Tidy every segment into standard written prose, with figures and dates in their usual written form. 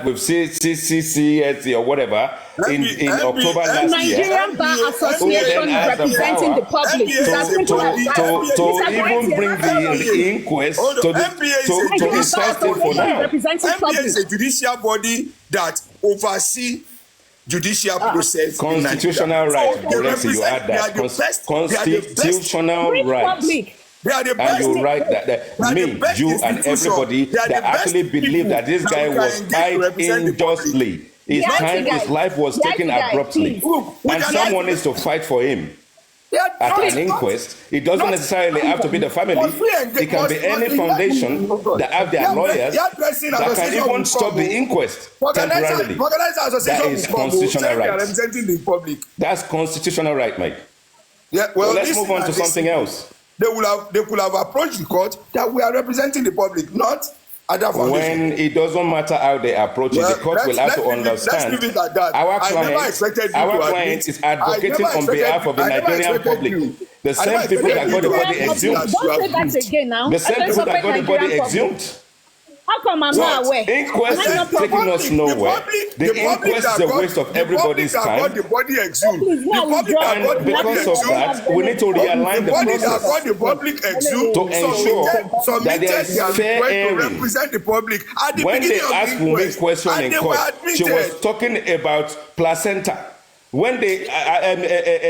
with CCCSC or whatever in October last year. Nigerian Bar Association representing the public. To even bring the inquest to decide for now. MPA is a judicial body that oversees judicial process. Constitutional right. You add that. Constitutional right. They are the best. And you write that me, you, and everybody that actually believe that this guy was tied unjustly. His life was taken abruptly. And someone needs to fight for him. At an inquest, it doesn't necessarily have to be the family. It can be any foundation that have their lawyers that can even stop the inquest temporarily. That is constitutional right. That's constitutional right, Mike. Yeah, well, let's move on to something else. They could have approached the court that we are representing the public, not other foundations. When it doesn't matter how they approach it, the court will have to understand. Let's leave it at that. Our client is advocating on behalf of the Nigerian public. The same people that got the body exhumed. Don't say that again now. The same people that got the body exhumed. How come I'm not aware? Inquest is taking us nowhere. The inquest is a waste of everybody's time. The body exhumed. And because of that, we need to realign the process the public exhumed to ensure that there is fair airing. Represent the public. When they asked Wumi question in court, she was talking about placenta. When they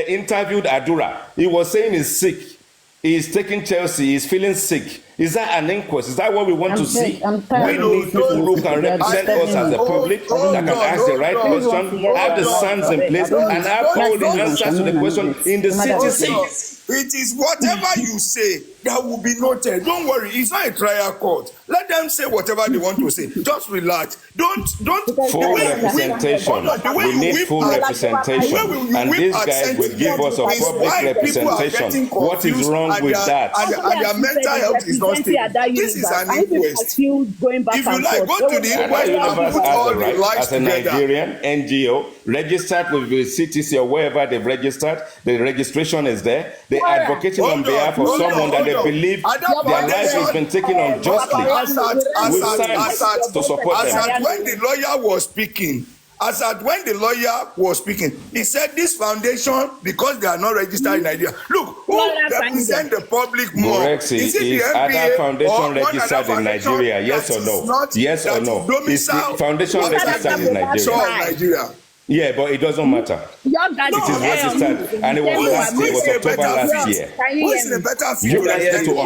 interviewed Adura, he was saying he's sick. He's taking Chelsea. He's feeling sick. Is that an inquest? Is that what we want to see? We need people who can represent us as the public, that can ask the right question, have the sons in place, and have all the answers to the question in the CTC. It is whatever you say that will be noted. Don't worry, it's not a trial court. Let them say whatever they want to say. Just relax. Don't. Full representation. We need full representation, and these guys will give us a public representation. What is wrong with that? And their mental health is not stable. This is an inquest. If you like, go to the inquest and put all the lives as a Nigerian NGO registered with the CTC or wherever they've registered, the registration is there. They're advocating on behalf of someone that they believe their life has been taken unjustly. We stand to support them. When the lawyer was speaking, he said this foundation, because they are not registered in Nigeria. Look, who represent the public more? Is other foundation registered in Nigeria? Yes or no? Yes or no? Is the foundation registered in Nigeria? Yeah, but it doesn't matter. It is registered, and it was October last year. You guys need to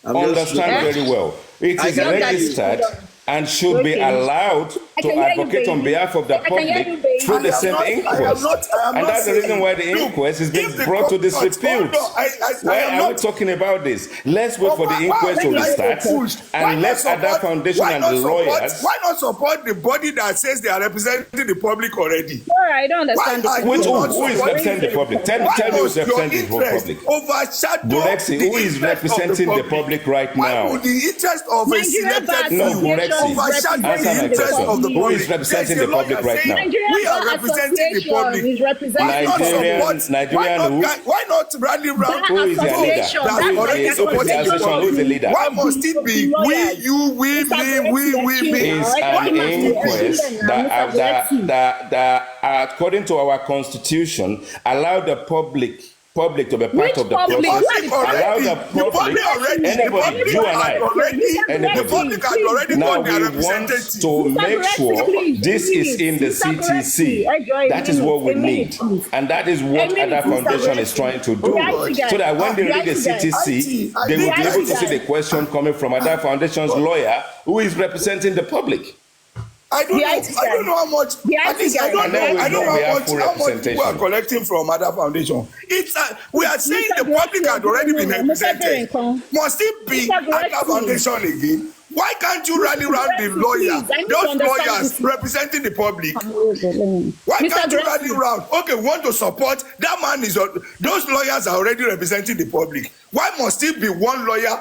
understand very well. It is registered and should be allowed to advocate on behalf of the public through the same inquest. And that's the reason why the inquest is being brought to disrepute. Why are we talking about this? Let's wait for the inquest to restart and let other foundation and the lawyers. Why not support the body that says they are representing the public already? Sorry, I don't understand. Who is representing the public? Tell me who's representing the public. Who is representing the public right now? Why would the interest of a selected few overshadow the interest of the public? Who is representing the public right now? We are representing the public. Nigerian who? Why not rally round? Who is their leader? Who is the leader? Why must it be we, you, we, me? It's an inquest that according to our constitution, allow the public to be part of the process. Allow the public, anybody, you and I, anybody. Now we want to make sure this is in the CTC. That is what we need. And that is what other foundation is trying to do. So that when they read the CTC, they will be able to see the question coming from other foundation's lawyer who is representing the public. I don't know how much. I don't know how much people are collecting from other foundation. We are saying the public had already been represented. Must it be other foundation again? Why can't you rally around the lawyers, those lawyers representing the public? Why can't you rally around? Okay, we want to support that man. Those lawyers are already representing the public. Why must it be one lawyer?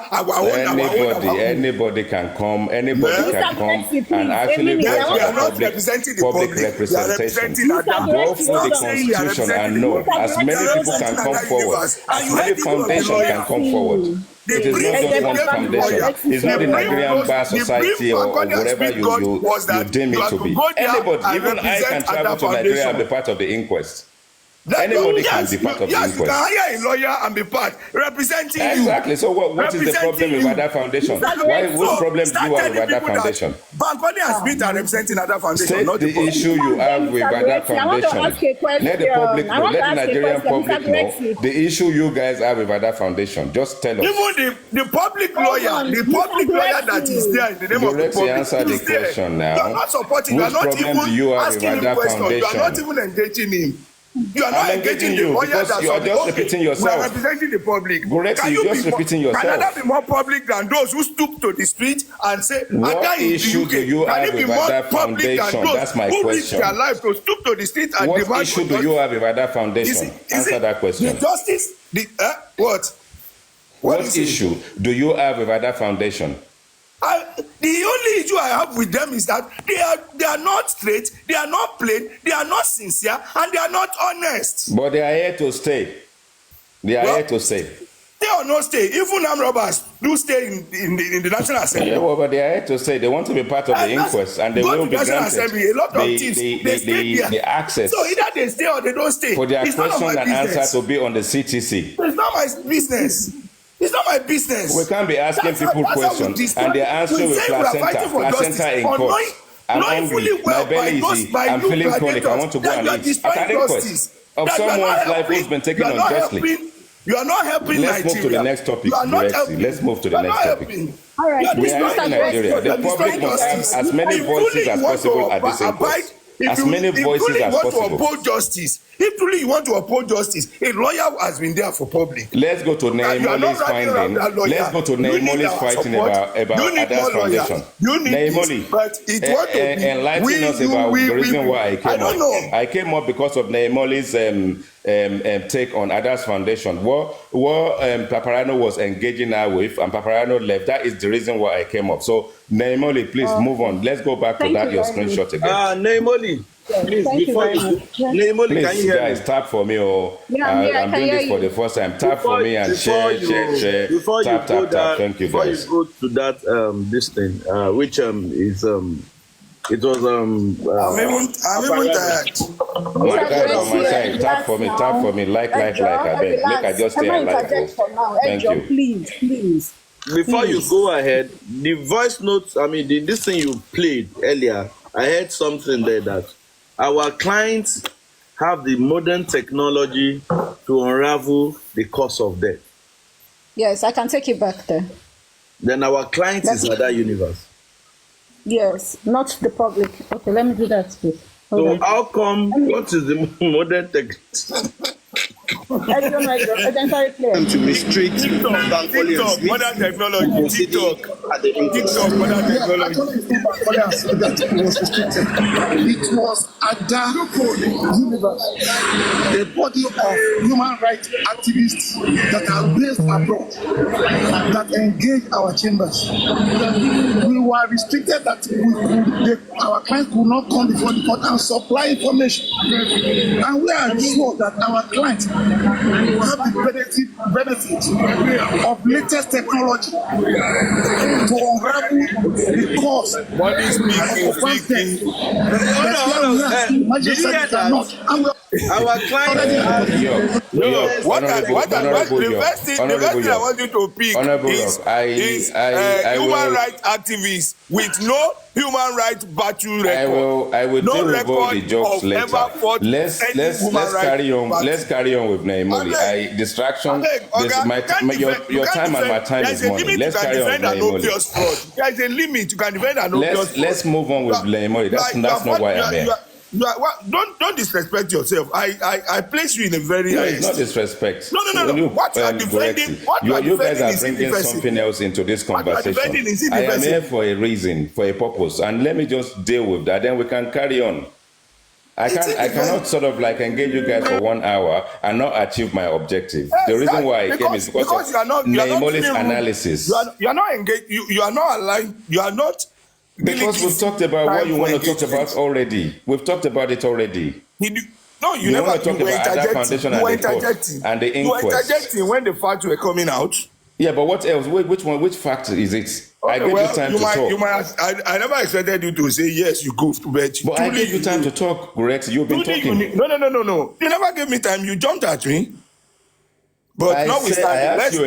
Anybody can come. Anybody can come and actually we are not representing the public representation. Go through the constitution and know as many people can come forward, as many foundations can come forward. It is not just one foundation. It's not the Nigerian Bar Society or whatever you deem it to be. Anybody, even I can travel to Nigeria and be part of the inquest. Anybody can be part of the inquest. You can hire a lawyer and be part representing you. Exactly. So what is the problem with Ada Foundation? What problem do you have with Ada Foundation? Bankoni has been representing Ada Foundation. State not the issue you have with Ada Foundation. Let the public know. Let the Nigerian public know the issue you guys have with Ada Foundation. Just tell us. Even the public lawyer, that is there in the name of the public, answer the question now. You are not supporting. You are not even asking him questions. You are not even engaging him. You are not engaging the because you are just repeating yourself. We are representing the public. Can you just repeating yourself? Can that be more public than those who stoop to the street and say, what issue do you have with Ada Foundation? That's my question. Their life to stoop to the street and what issue do you have with Ada Foundation? Answer that question. The justice, what? What issue do you have with Ada Foundation? The only issue I have with them is that they are not straight, they are not plain, they are not sincere, and they are not honest. But they are here to stay. They are here to stay. They are not stay. Even armed robbers do stay in the National Assembly. Yeah, well, but they are here to stay. They want to be part of the inquest, and they will be granted Assembly, a lot of things. The access. So either they stay or they don't stay. For their question and answer to be on the CTC. It's not my business. It's not my business. We can't be asking people questions and they're answering with placenta in court. I'm hungry. My belly is sick. I'm feeling chronic. I want to go and eat. I can request of someone's life who's been taken unjustly. You are not helping Nigeria. Let's move to the next topic. Let's move to the next topic. All right. We are in Nigeria. The public must have as many voices as possible at this inquest. As many voices as possible. If truly you want to uphold justice, a lawyer has been there for public. Let's go to Naimoli's finding. Let's go to Naimoli's fighting about Ada's Foundation. Naimoli, enlighten us about the reason why I came up. I came up because of Naimoli's take on Ada's Foundation. What Paparano was engaging her with, and Paparano left. That is the reason why I came up. So Naimoli, please move on. Let's go back to that your screenshot again. Naimoli. Please, before you please, guys, tap for me. I'm doing this for the first time. Tap for me and share. Before tap. Thank you, guys. Before you go to that this thing, which is it was I'm even tired. My guys on my side, tap for me, like. I beg. Make I just stay alive. Thank you. Please. Before you go ahead, the voice notes. This thing you played earlier. I heard something there that our clients have the modern technology to unravel the cause of death. Yes, I can take it back there. Then our client is Ada Universe. Yes, not the public. Okay, let me do that, please. So how come, what is the modern technology? I don't know. To mistreat TikTok, modern technology. TikTok, modern technology. It was Ada Universe, the body of human rights activists that are based abroad, that engage our chambers. We were restricted that our clients could not come before the court and supply information. And we are sure that our clients have the benefit of latest technology to unravel the cause of death. Our client the best thing I want you to pick is human rights activists with no human rights battle record. I will deal with all the jokes later. Let's carry on with Naimoli. Distraction. Your time and my time is money. Let's carry on with Naimoli. There is a limit. You can defend an obvious fraud. Let's move on with Naimoli. That's not why I'm here. Don't disrespect yourself. I place you in a very high. It's not disrespect. No. What you are defending? You guys are bringing something else into this conversation. I am here for a reason, for a purpose, and let me just deal with that. Then we can carry on. I cannot sort of like engage you guys for 1 hour and not achieve my objective. The reason why I came is because of Naimoli's analysis. You are not engaged. You are not aligned. You are not. Because we've talked about what you want to talk about already. We've talked about it already. You never talked about that foundation and the court and the inquest. You were interjecting when the facts were coming out. Yeah, but what else? Which one? Which fact is it? Okay, I gave you time to talk. I never expected you to say yes, you goofed, but I gave you time to talk, Rex. You've been talking. No. You never gave me time. You jumped at me. But I asked you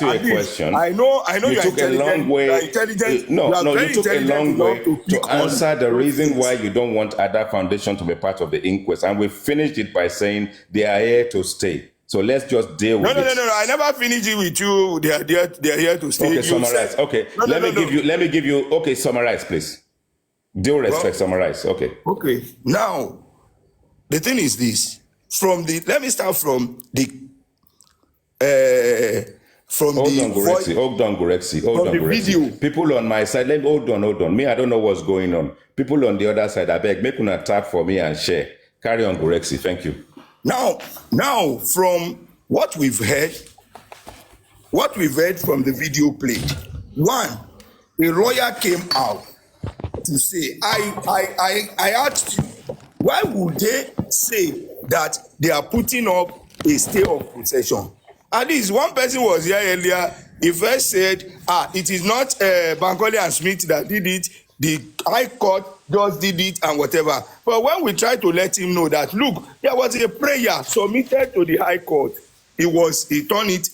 a question. I know you took a long way. You took a long way to answer the reason why you don't want Ada Foundation to be part of the inquest, and we finished it by saying they are here to stay. So let's just deal with it. No. I never finished it with you. They are here to stay. Okay, summarize. Okay, let me give you. Okay, summarize, please. Due respect, summarize. Okay. Okay. Now, the thing is this. Let me start from the video. People on my side, hold on. Me, I don't know what's going on. People on the other side, I beg, make una tap for me and share. Carry on, Gurexi. Thank you. Now, from what we've heard from the video played, one, a lawyer came out to say, I asked you, why would they say that they are putting up a stay of possession? At least one person was here earlier. He first said, it is not Bankole and Smith that did it. The High Court just did it and whatever. But when we try to let him know that, look, there was a prayer submitted to the High Court. He turned it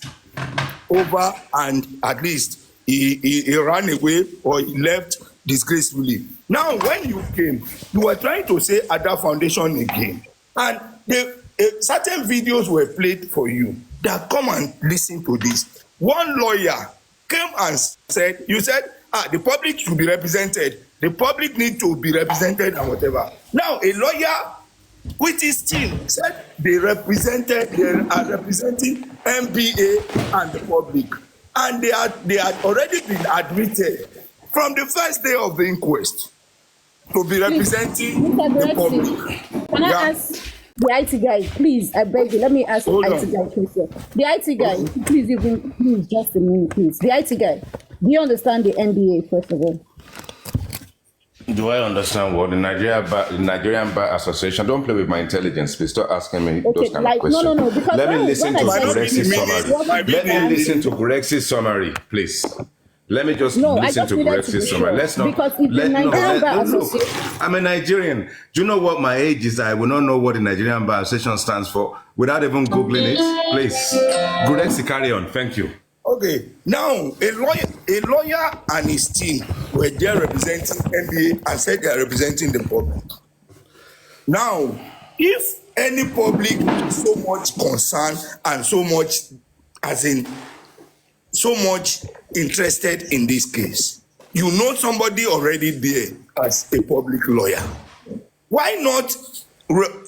over and at least he ran away or he left disgracefully. Now, when you came, you were trying to say Ada Foundation again. And certain videos were played for you. That come and listen to this. One lawyer came and said, you said, the public should be represented. The public need to be represented and whatever. Now, a lawyer with his team said they are representing MBA and the public. And they had already been admitted from the first day of the inquest to be representing the public. Can I ask the IT guy, please, I beg you, let me ask the IT guy, please. The IT guy, please, just a minute, please. The IT guy, do you understand the NDA, first of all? Do I understand what? The Nigerian Bar Association, don't play with my intelligence, please. Stop asking me those kind of questions. No, because let me listen to Gurex's summary. Let me listen to Gurex's summary, please. Let me just listen to Gurex's summary. Let's not. Because if the Nigerian Bar Association... I'm a Nigerian. Do you know what my age is? I will not know what the Nigerian Bar Association stands for without even Googling it. Please. Gurexi, carry on. Thank you. Okay. Now, a lawyer and his team were there representing NBA and said they are representing the public. Now, if any public is so much concerned and so much interested in this case, you know somebody already there as a public lawyer. Why not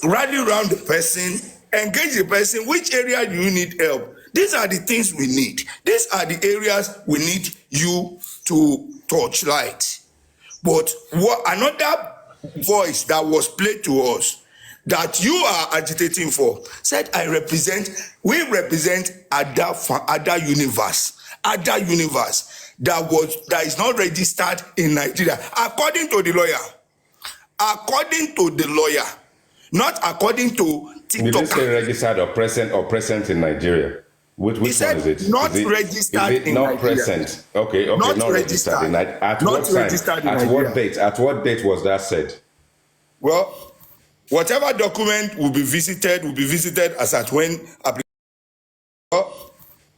rally around the person, engage the person? Which area do you need help? These are the things we need. These are the areas we need you to touch light. But another voice that was played to us that you are agitating for said, we represent Ada Universe. Ada Universe that is not registered in Nigeria, according to the lawyer, not according to TikTok. Did you say registered or present in Nigeria? Which one is it? Not registered in not Nigeria. Present. Okay, not registered in Nigeria. At what time? At what date? At what date was that said? Well, whatever document will be visited as at when application.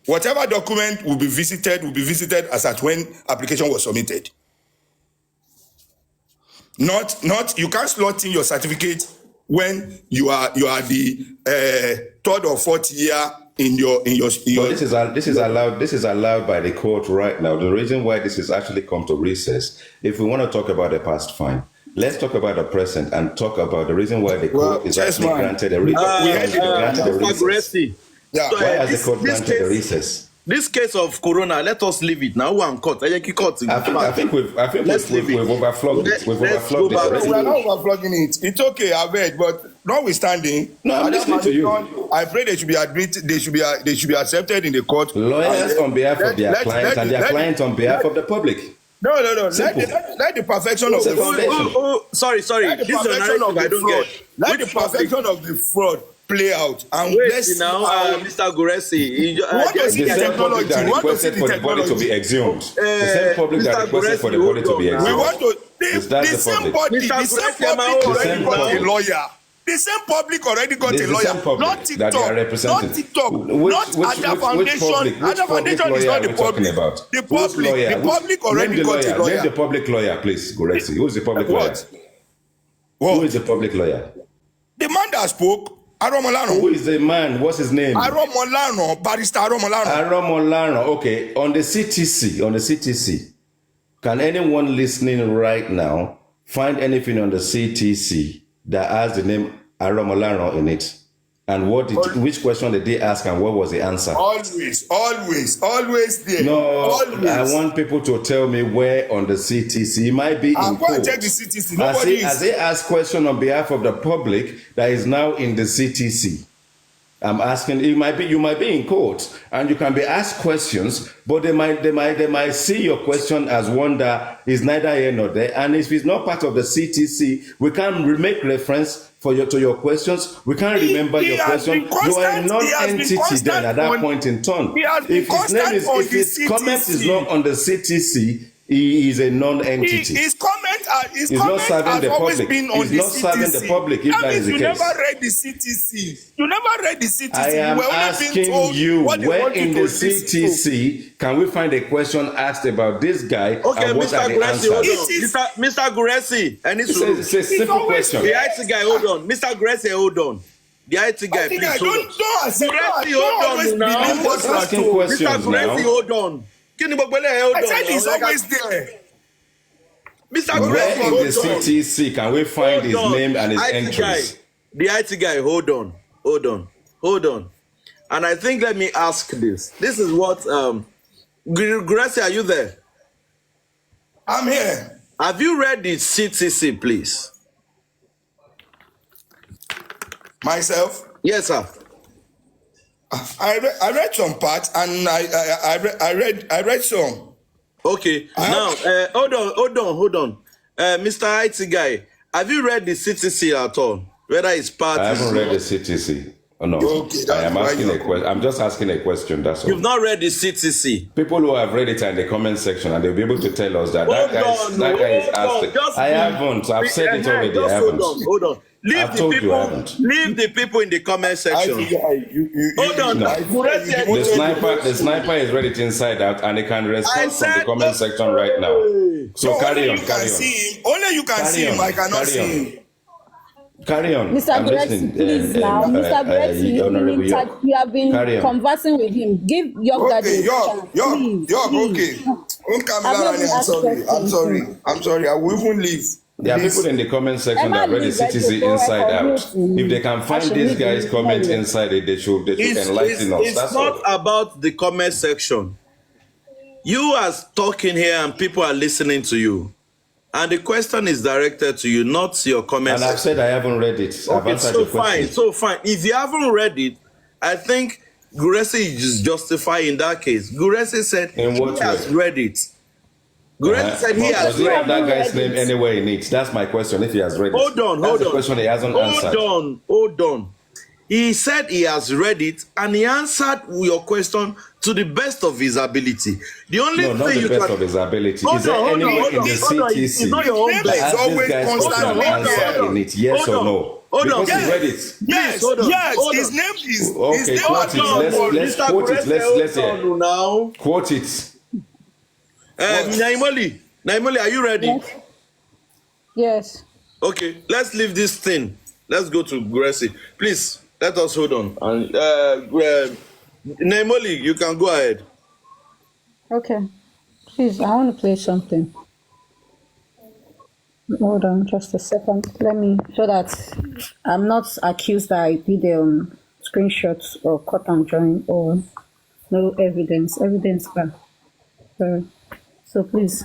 Whatever document will be visited as at when application was submitted. Not you can't slot in your certificate when you are the third or fourth year in your. This is allowed by the court right now. The reason why this is actually come to recess, if we want to talk about the past, fine. Let's talk about the present and talk about the reason why the court is actually granted a recess. Yeah. So, why has the court granted the recess? This case of Corona, let us leave it now. One court. I think we've overflogged it. We are not overflogging it. It's okay, I bet, but notwithstanding, I'm listening to you. I pray they should be admitted. They should be accepted in the court. Lawyers on behalf of their clients and their clients on behalf of the public. No. Let the perfection of the fraud. Sorry. Let the perfection of the fraud. Let the perfection of the fraud play out. And wait now, Mr. Guresi. The same public that requested for the body to be exhumed. The same public that requested for the body to be exhumed. We want to. The same public already got a lawyer. The same public already got a lawyer. Not TikTok. Not TikTok. Not Ada Foundation. Ada Foundation is not the public. The public already got a lawyer. Name the public lawyer, please, Guresi. Who is the public lawyer? Who is the public lawyer? The man that spoke. Aromolano. Who is the man? What's his name? Aromolano, Barrister Aromolano. Aromolano. Okay. On the CTC, can anyone listening right now find anything on the CTC that has the name Aromolano in it? And which question did they ask and what was the answer? Always there. No, always. I want people to tell me where on the CTC. It might be in court. I'm going to check the CTC. As they ask question on behalf of the public that is now in the CTC. I'm asking, you might be in court and you can be asked questions, but they might see your question as one that is neither here nor there. And if it's not part of the CTC, we can't make reference to your questions. We can't remember your question. You are a non-entity then at that point in time. If his comment is not on the CTC, he is a non-entity. His comment has always been on the CTC. He's not serving the public, if that is the case. You never read the CTC. You never read the CTC. I am asking you, where in the CTC can we find a question asked about this guy? Okay, and what Mr. Guresi, Mr. Guresi, and it's a simple question. The IT guy, hold on. Mr. Guresi, hold on. The IT guy, please hold on. Hold on now. I'm just asking questions now. Mr. Guresi, hold on. I said he's always there. Mr. Where in the CTC can we find his name and his entries? The IT guy, hold on. And I think, let me ask this. This is what, Guresi, are you there? I'm here. Have you read the CTC, please? Myself? Yes, sir. I read some parts and I read some. Okay. Now, hold on. Mr. IT guy, have you read the CTC at all? Whether it's part. I haven't read the CTC. Oh, no. Okay, I am asking a question. I'm just asking a question. That's all. You've not read the CTC. People who have read it are in the comment section, and they'll be able to tell us that that guy is asked. I haven't. I've said it already. I haven't. Hold on. Leave the people in the comment section. Hold on. The sniper is read it inside out, and he can respond from the comment section right now. So carry on. Only you can see him. I cannot see him. Carry on. Mr. Guresi, please now. Mr. Guresi, you have been conversing with him. Give your dad a chance. Okay. I'm sorry. I will even leave. There are people in the comment section that read the CTC inside out. If they can find this guy's comment inside it, they should enlighten us. It's not about the comment section. You are talking here and people are listening to you. And the question is directed to you, not your comment section. And I've said I haven't read it. I've answered your question. So fine. If you haven't read it, I think Guresi is justified in that case. Guresi said he has read it. Guresi said he has read it. That guy's name anywhere in it. That's my question, if he has read it. Hold on. That's the question he hasn't answered. Hold on. He said he has read it and he answered your question to the best of his ability. The only thing not the best of his ability. Is there anywhere in the CTC that this guy's question answer in it? Yes or no? Because he read it. Yes. His name is. Okay, quote it. Let's quote it. Let's hear. Now. Quote it. Naimoli, are you ready? Yes. Okay, let's leave this thing. Let's go to Guresi. Please, let us hold on. And Naimoli, you can go ahead. Okay. Please, I want to play something. Hold on just a second. Let me, so that I'm not accused that I did screenshots or cut and join or no evidence. Evidence back. So please.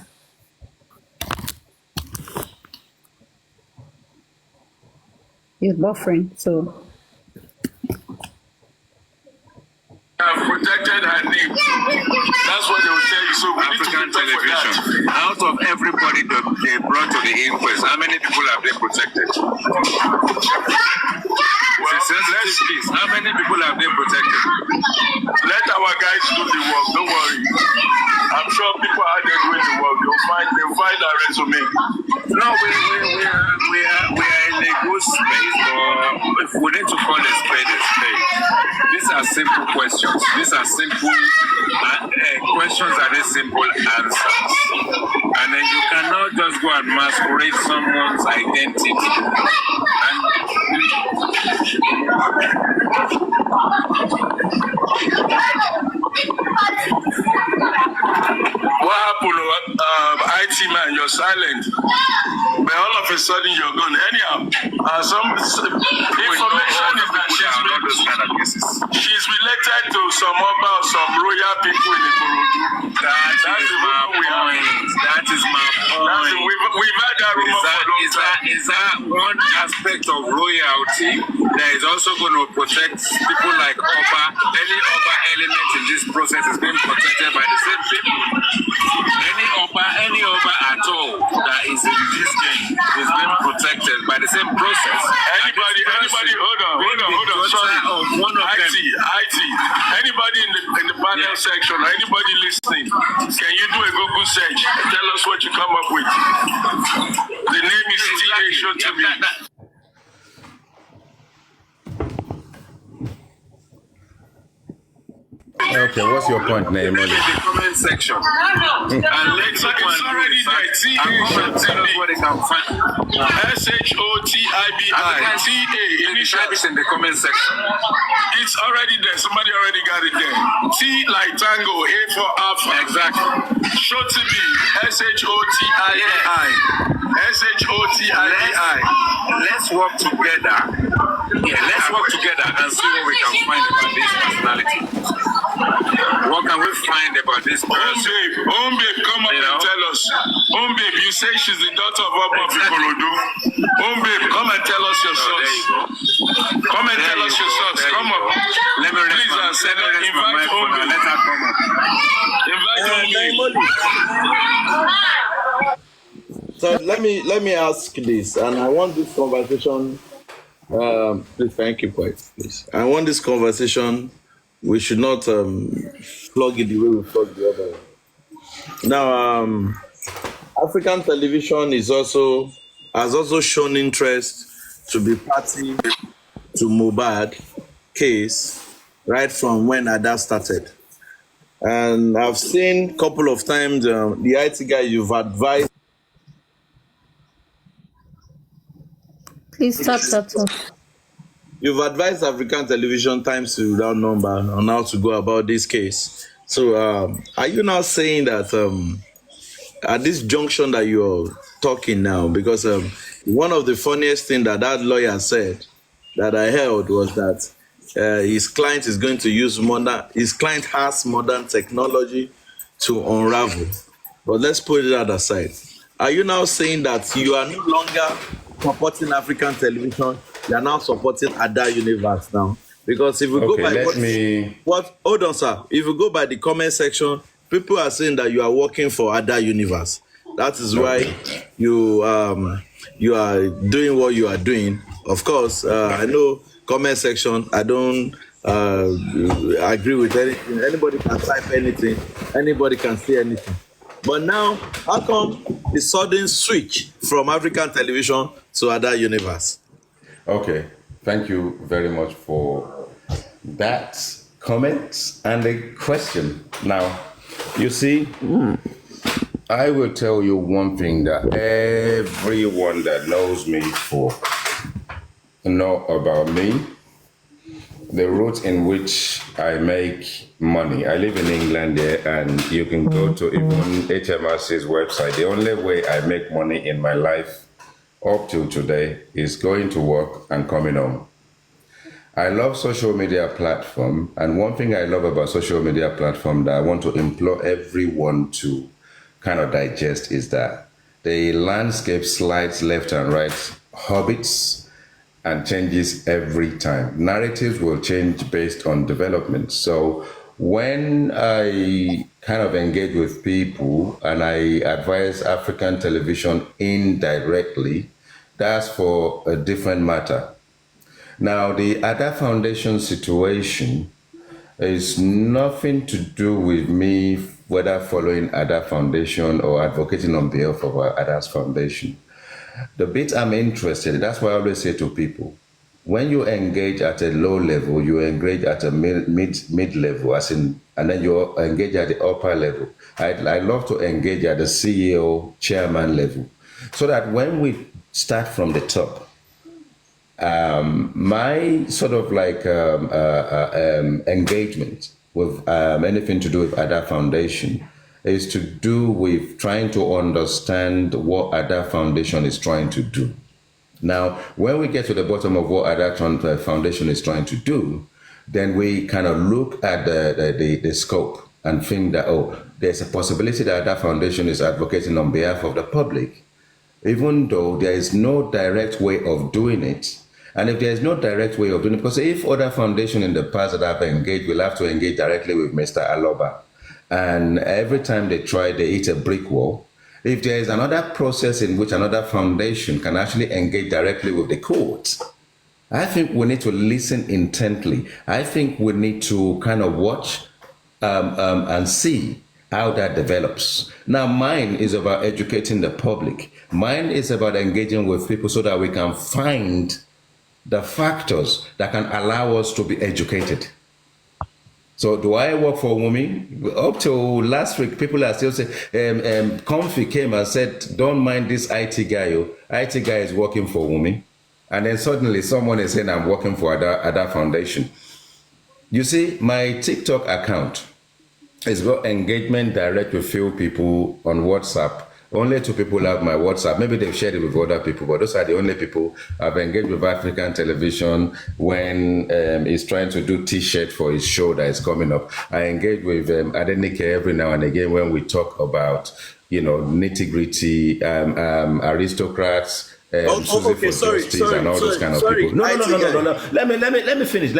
It's buffering, so. Protected her name. That's what they will tell you. So we African need to television. Out of everybody they brought to the inquest, how many people have they protected? Well, reply direct to me. No, we are in a good space, but if we need to call a spade a spade. These are simple questions. These are simple questions and a simple answers. And then you cannot just go and masquerade someone's identity. What happened, IT man? You're silent. But all of a sudden you're gone. Anyhow, some information is that she's related to some about some royal people in the Burundi. That is my point. We've had that rumor for a long time. Is that one aspect of royalty that is also going to protect people like Oba? Any Oba element in this process is being protected by the same people. Any Oba at all that is in this game is being protected by the same process. Anybody, hold on. Sorry. IT. Anybody in the panel section, or anybody listening, can you do a Google search? Tell us what you come up with. The name is T.A. Shotibi. Okay, what's your point, name? In the comment section. And let's go It's already there. tell us what they can find. SHOTIBI. T.A. Initial is in the comment section. It's already there. Somebody already got it there. T like Tango, A for Alpha. Exactly. Shotibi. SHOTIBI. SHOTIBI. Let's work together. Yeah, let's work together and see what we can find about this personality. What can we find about this person? Babe, come up and tell us. Babe, you say she's the daughter of Oba Bikorodu. Babe, come and tell us your source. Come and tell us your source. Come up. Let me please invite Babe. Let her come up. So let me ask this, and I want this conversation. Please, thank you, please. I want this conversation. We should not flog it the way we flog the other one. Now, African television has also shown interest to be party to MOHBAD case right from when Ada started. And I've seen a couple of times the IT guy you've advised. Please stop. You've advised African television times without number on how to go about this case. So are you now saying that at this junction that you're talking now, because one of the funniest things that lawyer said that I heard was that his client is going to use his client has modern technology to unravel. But let's put that aside. Are you now saying that you are no longer supporting African television? You are now supporting Ada Universe now, because if we go by hold on, sir. If you go by the comment section, people are saying that you are working for Ada Universe. That is why you are doing what you are doing. Of course, I know comment section. I don't agree with anything. Anybody can type anything. Anybody can say anything. But now, how come the sudden switch from African television to Ada Universe? Okay, thank you very much for that comment and the question. Now, you see, I will tell you one thing that everyone that knows me know about me, the route in which I make money. I live in England there, and you can go to even HMRC's website. The only way I make money in my life up till today is going to work and coming home. I love social media platform, and one thing I love about social media platform that I want to implore everyone to kind of digest is that the landscape slides left and right, hobbits, and changes every time. Narratives will change based on development. So when I kind of engage with people and I advise African television indirectly, that's for a different matter. Now, the Ada Foundation situation is nothing to do with me whether following Ada Foundation or advocating on behalf of Ada's Foundation. The bit I'm interested in, that's why I always say to people, when you engage at a low level, you engage at a mid level, and then you engage at the upper level. I love to engage at the CEO, chairman level, so that when we start from the top, my sort of like engagement with anything to do with Ada Foundation is to do with trying to understand what Ada Foundation is trying to do. Now, when we get to the bottom of what Ada Foundation is trying to do, then we kind of look at the scope and think that, oh, there's a possibility that Ada Foundation is advocating on behalf of the public, even though there is no direct way of doing it. And if there's no direct way of doing it, because if other foundation in the past that I've engaged will have to engage directly with Mr. Aloba, and every time they try, they hit a brick wall. If there is another process in which another foundation can actually engage directly with the courts, I think we need to listen intently. I think we need to kind of watch and see how that develops. Now, mine is about educating the public. Mine is about engaging with people so that we can find the factors that can allow us to be educated. So do I work for Wumi? Up till last week, people are still saying, Comfy came and said, don't mind this IT guy. IT guy is working for Wumi. And then suddenly someone is saying, I'm working for Ada Foundation. You see, my TikTok account has got engagement direct with few people on WhatsApp. Only 2 people have my WhatsApp. Maybe they've shared it with other people, but those are the only people I've engaged with African television when he's trying to do T-shirt for his show that is coming up. I engage with Adenike every now and again when we talk about, nitty-gritty aristocrats, and all those kind of people. No. Let me finish.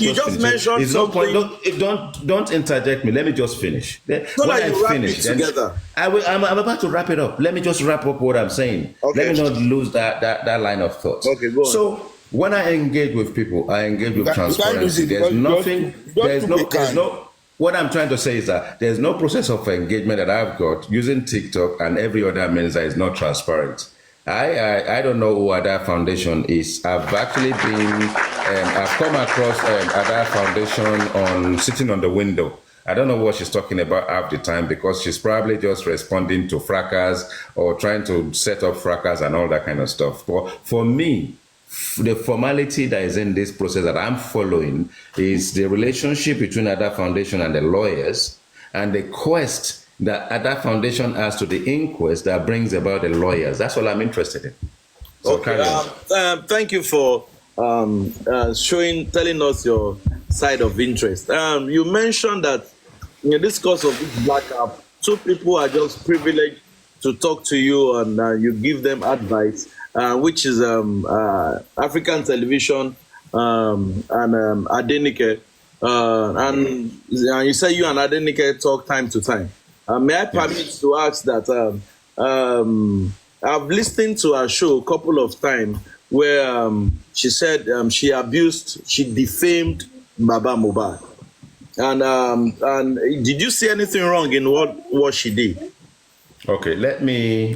You just mentioned it's something. No point. Don't interject me. Let me just finish. When I finish, together. I'm about to wrap it up. Let me just wrap up what I'm saying. Okay. Let me not lose that line of thought. Okay, go on. So when I engage with people, I engage with transparency. There's nothing. There's no. What I'm trying to say is that there's no process of engagement that I've got using TikTok and every other means that is not transparent. I don't know who Ada Foundation is. I've actually been, I've come across Ada Foundation sitting on the window. I don't know what she's talking about half the time because she's probably just responding to fracas or trying to set up fracas and all that kind of stuff. But for me, the formality that is in this process that I'm following is the relationship between Ada Foundation and the lawyers and the quest that Ada Foundation has to the inquest that brings about the lawyers. That's all I'm interested in. So thank you for telling us your side of interest. You mentioned that in this course of this black app, 2 people are just privileged to talk to you and you give them advice, which is African television and Adenike. And you say you and Adenike talk time to time. May I permit to ask that I've listened to her show a couple of times where she said she defamed Baba MOHBAD. And did you see anything wrong in what she did? Okay, let me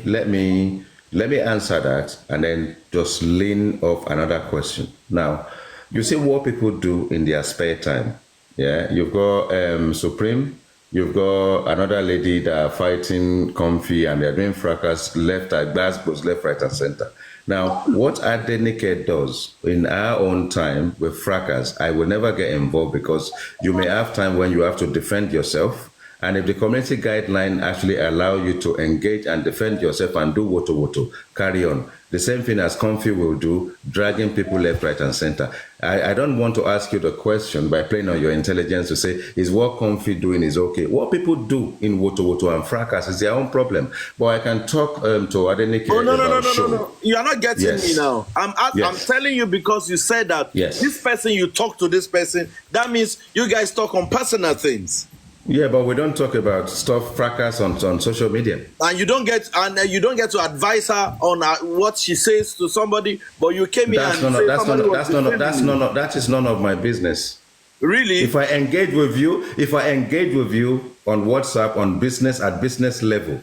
answer that and then just lean off another question. Now, you see what people do in their spare time. Yeah, you've got Supreme. You've got another lady that are fighting Comfy and they're doing fracas left, Glasgow's left, right, and center. Now, what Adenike does in our own time with fracas, I will never get involved because you may have time when you have to defend yourself. And if the community guideline actually allow you to engage and defend yourself and do woto, carry on. The same thing as Comfy will do, dragging people left, right, and center. I don't want to ask you the question by playing on your intelligence to say, is what Comfy doing is okay. What people do in woto and fracas is their own problem. But I can talk to Adenike about show. No. You are not getting me now. I'm telling you because you said that this person, you talk to this person, that means you guys talk on personal things. Yeah, but we don't talk about stuff fracas on social media. And you don't get to advise her on what she says to somebody, but you came in and that is none of my business. Really? If I engage with you on WhatsApp on business at business level,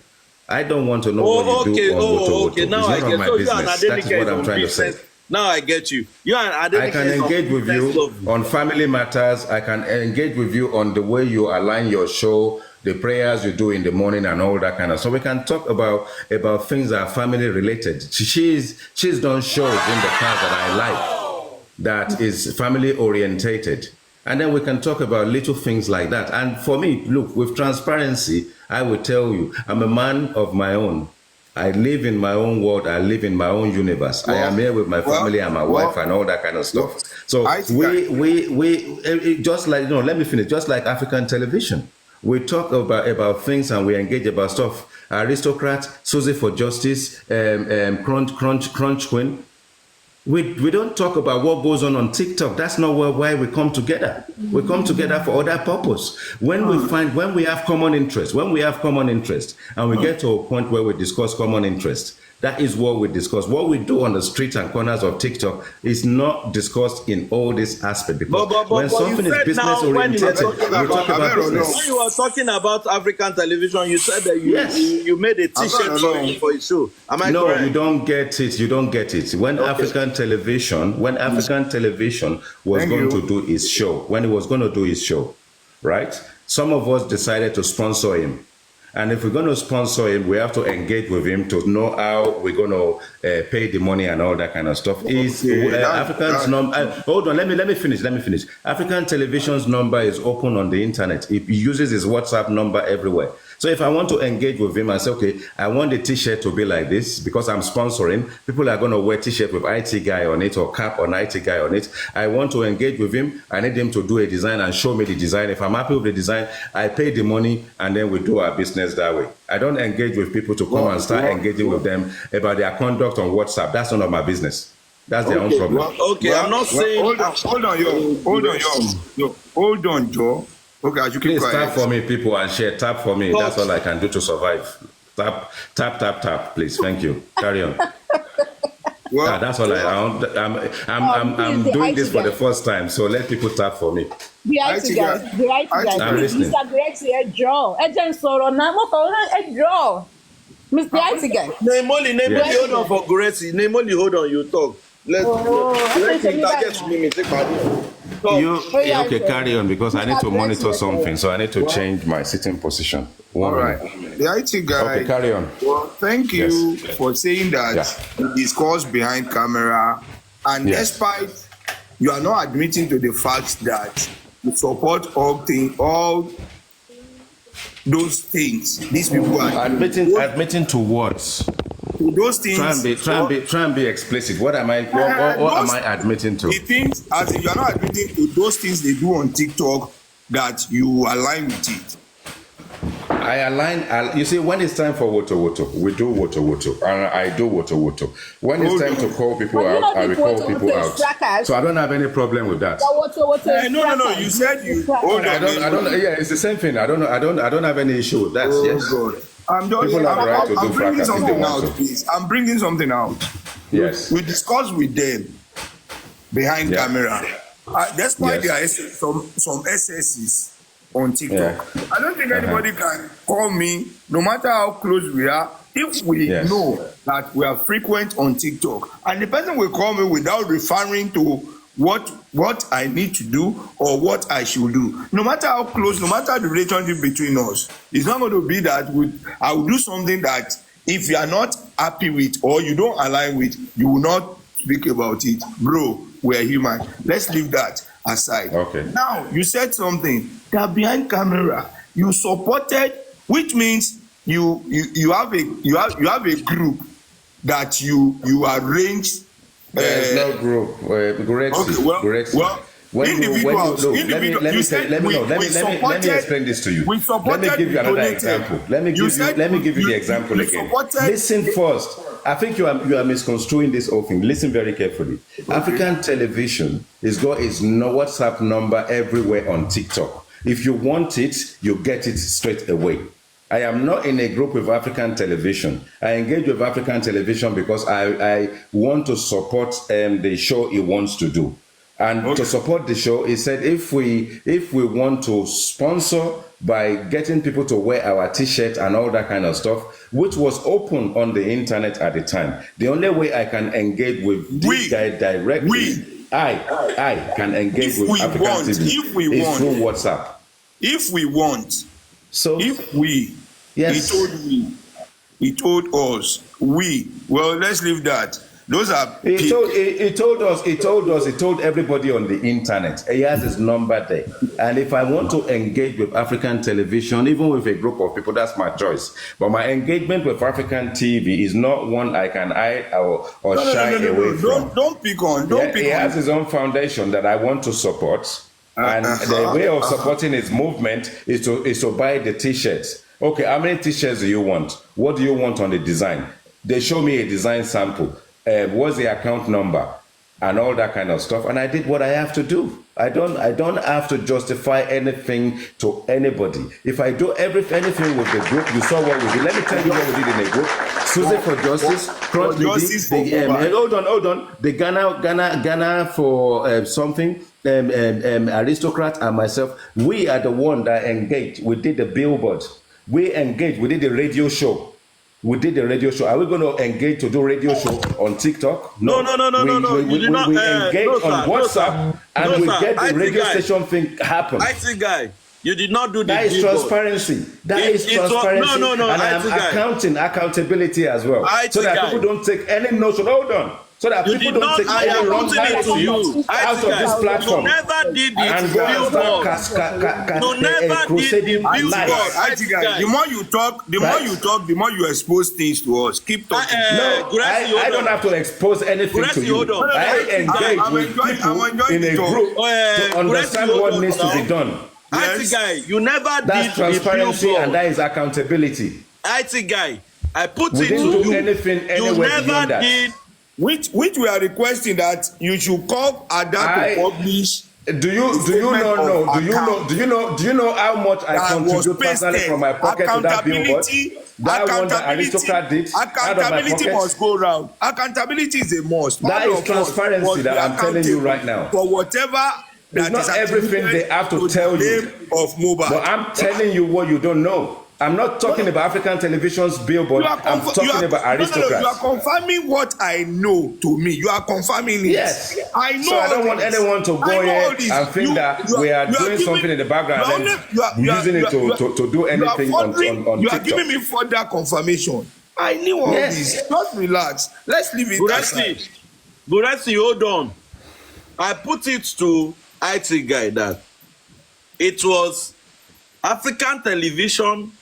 I don't want to know what you do on Woto. Okay. Now it's I get my business. That is what I'm trying to say. Now I get you. You and I can engage with you on family matters. I can engage with you on the way you align your show, the prayers you do in the morning and all that kind of stuff. So we can talk about things that are family related. She's done shows in the past that I like that is family orientated. And then we can talk about little things like that. And for me, look, with transparency, I will tell you, I'm a man of my own. I live in my own world. I live in my own universe. I am here with my family and my wife and all that kind of stuff. So we just like, let me finish. Just like African television, we talk about things and we engage about stuff. Aristocrat, Susie for Justice, Crunch Queen. We don't talk about what goes on TikTok. That's not why we come together. We come together for other purpose. When we have common interest, and we get to a point where we discuss common interest, that is what we discuss. What we do on the streets and corners of TikTok is not discussed in all this aspect. Because when something is business oriented, we talk about business. When you were talking about African television, you said that you made a T-shirt for a show. Am I correct? No, you don't get it. You don't get it. When African television was going to do his show, right? Some of us decided to sponsor him. And if we're going to sponsor him, we have to engage with him to know how we're going to pay the money and all that kind of stuff. African's number. Hold on, let me finish. African television's number is open on the internet. He uses his WhatsApp number everywhere. So if I want to engage with him and say, okay, I want the T-shirt to be like this because I'm sponsoring, people are going to wear T-shirt with IT guy on it or cap on IT guy on it. I want to engage with him. I need him to do a design and show me the design. If I'm happy with the design, I pay the money and then we do our business that way. I don't engage with people to come and start engaging with them about their conduct on WhatsApp. That's none of my business. That's their own problem. I'm not saying... Hold on, Joe. Okay, you please tap for me, people, and share. Tap for me. That's all I can do to survive. Tap, please. Thank you. Carry on. That's all I'm doing this for the first time, so let people tap for me. I'm listening. Hold on for Goretti. Hold on, you talk. Let's target me. Okay, carry on because I need to monitor something, so I need to change my sitting position. All right. The IT guy. Okay, carry on. Well, thank you for saying that you discussed behind camera, and despite you are not admitting to the fact that you support all those things. These people are admitting to what? Those things. Try and be explicit. What am I? What am I admitting to? The things, as if you are not admitting to those things they do on TikTok, that you align with it. I align. You see, when it's time for Woto, we do Woto, and I do Woto. When it's time to call people out, I will call people out. So I don't have any problem with that. No. You said you. I don't. Yeah, it's the same thing. I don't have any issue with that. Yes. God. I'm bringing something out, please. I'm bringing something out. Yes. We discussed with them behind camera. Despite there are some excesses on TikTok. I don't think anybody can call me, no matter how close we are, if we know that we are frequent on TikTok. And the person will call me without referring to what I need to do or what I should do. No matter how close, no matter the relationship between us, it's not going to be that I will do something that if you are not happy with or you don't align with, you will not speak about it. Bro, we are human. Let's leave that aside. Okay. Now, you said something that behind camera, you supported, which means you have a group that you arranged. There's no group. Individuals. Let me explain this to you. Let me give you another example. Let me give you the example again. Listen first. I think you are misconstruing this whole thing. Listen very carefully. Okay. African television has got its WhatsApp number everywhere on TikTok. If you want it, you get it straight away. I am not in a group with African television. I engage with African television because I want to support the show he wants to do. And to support the show, he said if we want to sponsor by getting people to wear our T-shirts and all that kind of stuff, which was open on the internet at the time, the only way I can engage with this guy directly, I can engage with African TV is through WhatsApp. If we want, yes. He told us, well, let's leave that. Those are he told everybody on the internet. He has his number there. And if I want to engage with African television, even with a group of people, that's my choice. But my engagement with African TV is not one I can hide or shy away from. Don't pick on. He has his own foundation that I want to support. And the way of supporting his movement is to buy the T-shirts. Okay, how many T-shirts do you want? What do you want on the design? They show me a design sample. What's the account number? And all that kind of stuff. And I did what I have to do. I don't have to justify anything to anybody. If I do anything with the group, you saw what we did. Let me tell you what we did in the group. Susie for Justice, hold on. The Ghana for something. Aristocrat and myself, we are the one that engaged. We did the billboard. We engaged. We did the radio show. Are we going to engage to do radio show on TikTok? No. We engage on WhatsApp and we get the radio station thing happen. IT guy, you did not do that. Is transparency. That is transparency. No. And I'm accountability as well. So that people don't take any notion. Hold on. So that people don't take any wrong narrative out of this platform. You never did it. And go and start crusading lies. The more you talk, the more you expose things to us. Keep talking. I don't have to expose anything to you. I engage with people in a group to understand what needs to be done. IT guy, you never did. That's transparency and that is accountability. IT guy, I put we it to you. We didn't do anything anywhere beyond that. Which we are requesting that you should call Ada to publish. Do you know how much I contribute personally from my pocket to that billboard? That one that Aristocrat did. Accountability must go round. Accountability is a must. That is transparency that I'm telling you right now. For whatever. It's not everything they have to tell you. Of MOHBAD. But I'm telling you what you don't know. I'm not talking about African television's billboard. I'm talking about Aristocrats. No, you are confirming what I know to me. You are confirming it. Yes. I know. So I don't want anyone to go here and think that we are doing something in the background and using it to do anything on TikTok. You are giving me further confirmation. I knew all this. Just relax. Let's leave it aside. Burasi, hold on. I put it to IT guy that it was African television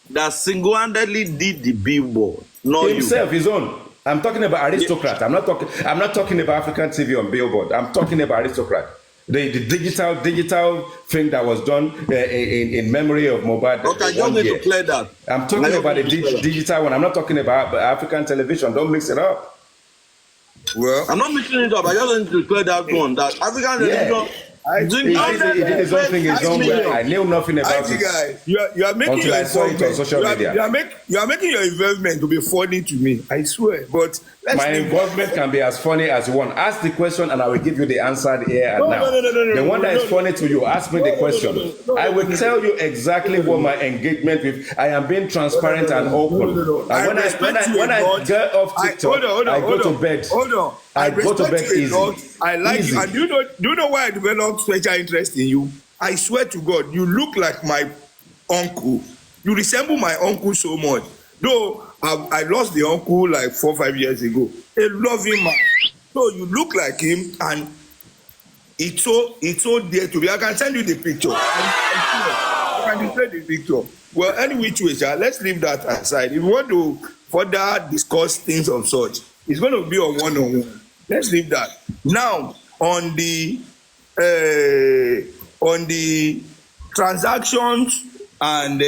that single-handedly did the billboard, not himself, his own. I'm talking about Aristocrat. I'm not talking about African TV on billboard. I'm talking about Aristocrat. The digital thing that was done in memory of MOHBAD. Okay, you need to clear that. I'm talking about the digital one. I'm not talking about African television. Don't mix it up. Well, I'm not mixing it up. I just need to clear that one. That African television. He did his own thing his own way. I knew nothing about it. You are making until I saw it on social media. You are making your involvement to be funny to me. I swear. But my involvement can be as funny as you want. Ask the question and I will give you the answer here and now. The one that is funny to you, ask me the question. I will tell you exactly what my engagement with. I am being transparent and open. And when I get off TikTok, I go to bed. I go to bed easy. I like you. And do you know why I developed special interest in you? I swear to God, you look like my uncle. You resemble my uncle so much. Though I lost the uncle like 4 or 5 years ago. A loving man. So you look like him, and it's so dear to me. I can send you the picture. I can display the picture. Well, anyway, let's leave that aside. If you want to further discuss things of such, it's going to be on one-on-one. Let's leave that. Now, on the transactions and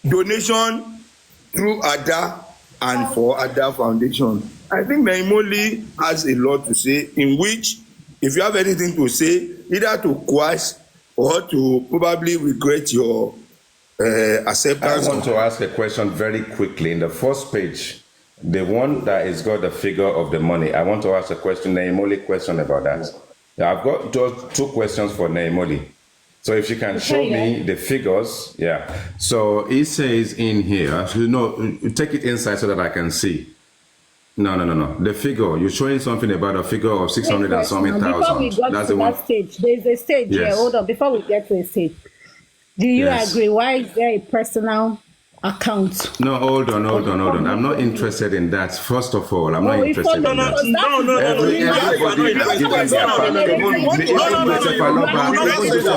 donation through Ada and for Ada Foundation, I think Naimoli has a lot to say, in which, if you have anything to say, either to quash or to probably regret your acceptance. I want to ask a question very quickly. In the first page The one that is got the figure of the money. I want to ask a question, Naimoli question about that. I've got just 2 questions for Naimoli. So if you can show me the figures, So it says in here, take it inside so that I can see. No. The figure, you're showing something about a figure of 600 and something thousand. Before we got to that stage, there's a stage here. Hold on, before we get to a stage. Do you agree? Why is there a personal account? No, hold on. I'm not interested in that. First of all, I'm not interested in that. Joseph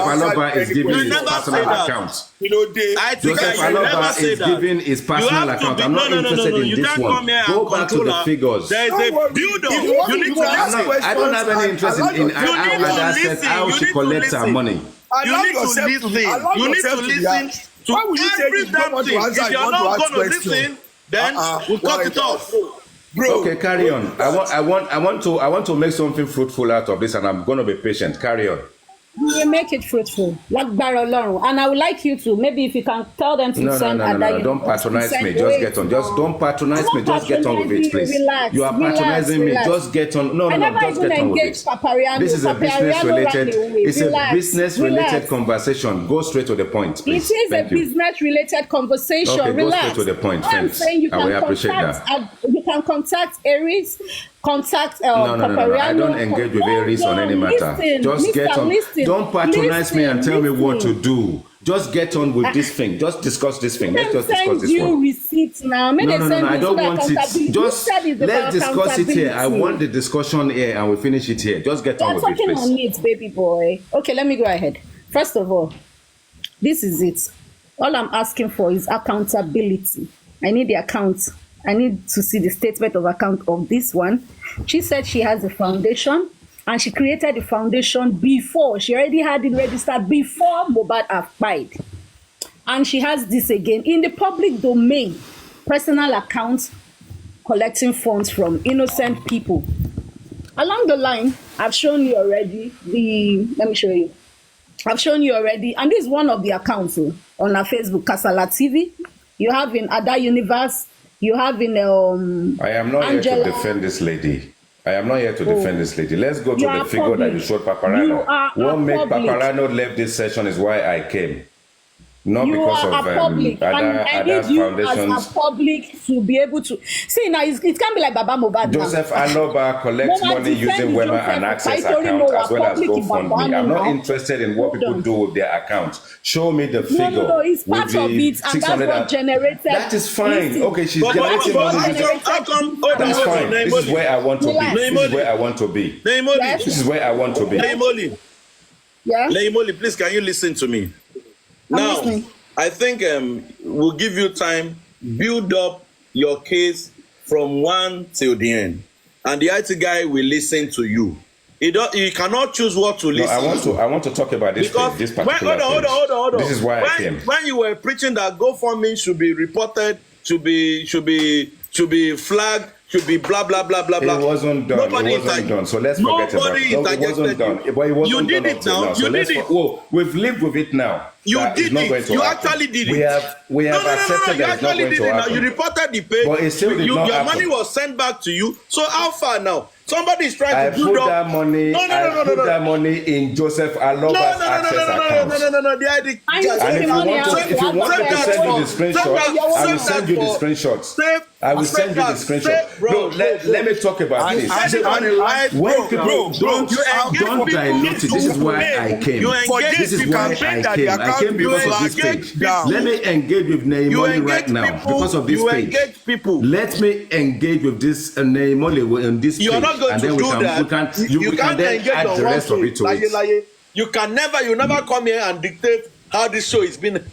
Aloba is giving his personal account. Joseph Aloba is giving his personal account. I'm not interested in this one. Go back to the figures. There is a build-up. You need to listen. I don't have any interest in how she collects her money. You need to listen to every damn thing. If you're not going to listen, then we'll cut it off. Bro. Okay, carry on. I want to make something fruitful out of this, and I'm going to be patient. Carry on. We will make it fruitful, like Barolong. And I would like you to, maybe if you can tell them to send. No. Don't patronize me. Just get on. Just don't patronize me. Just get on with it, please. Relax, you are patronizing me. Just get on. No. Just get on with it. This is a business-related. It's a business-related conversation. Go straight to the point, please. It is a business-related conversation. Okay, relax. Go straight to the point. Thanks. I will appreciate that. You can contact Aries. Contact No, I don't engage with Aries on any matter. Just get on. Don't patronize me and tell me what to do. Just get on with this thing. Just discuss this thing. Let's just discuss this one. Receipts now. No, I don't want it. Just let's discuss it here. I want the discussion here and we'll finish it here. Just get on with it, please. You're talking on it, baby boy. Okay, let me go ahead. First of all, this is it. All I'm asking for is accountability. I need the account. I need to see the statement of account of this one. She said she has a foundation and she created the foundation before. She already had it registered before MOHBAD applied. And she has this again in the public domain, personal accounts collecting funds from innocent people. Along the line, I've shown you already let me show you. I've shown you already, and this is one of the accounts on our Facebook, Kasala TV. You have in Ada Universe. You have in I am not Angela. Here to defend this lady. Let's go to the figure that you showed Paparano. What made Paparano left this session is why I came. Not you because of other foundations. As a public to be able to see now, it can't be like Baba MOHBAD. Joseph Aloba collects money using Wema and Access account as well as GoFundMe. I'm not interested in what people do with their accounts. Show me the figure. No, it's part of it, and that's what generated. That is fine. Okay, she's generating money. That's fine. This is where I want to be. This is where I want to be. This is where I want to be. Naimoli, please, can you listen to me? Now, I think we'll give you time, build up your case from 1 till the end. And the IT guy will listen to you. He cannot choose what to listen to. I want to talk about this case, this particular case. Hold on. This is why I came. When you were preaching that GoFundMe should be reported, should be flagged, should be blah blah blah blah blah. It wasn't done. So let's forget about it. It wasn't done. But it wasn't you did it now. You did it. Well, we've lived with it now. You did it. You actually did it. We have accepted that it's not going to happen. You reported the pay. But it still did not happen. Your money was sent back to you. So how far now? Somebody is trying to build up. I put that money in Joseph Aloba's access account. No. The ID. And if you want me to send you the screenshot, I will send you the screenshots. I will send you the screenshot. Bro, let me talk about this. When people don't dilute it, this is why I came. This is why I came. I came because of this page. Let me engage with Naimoli right now because of this page. Let me engage with this Naimoli in this page. And then we can then add the rest of it to it. You never come here and dictate how this show is been.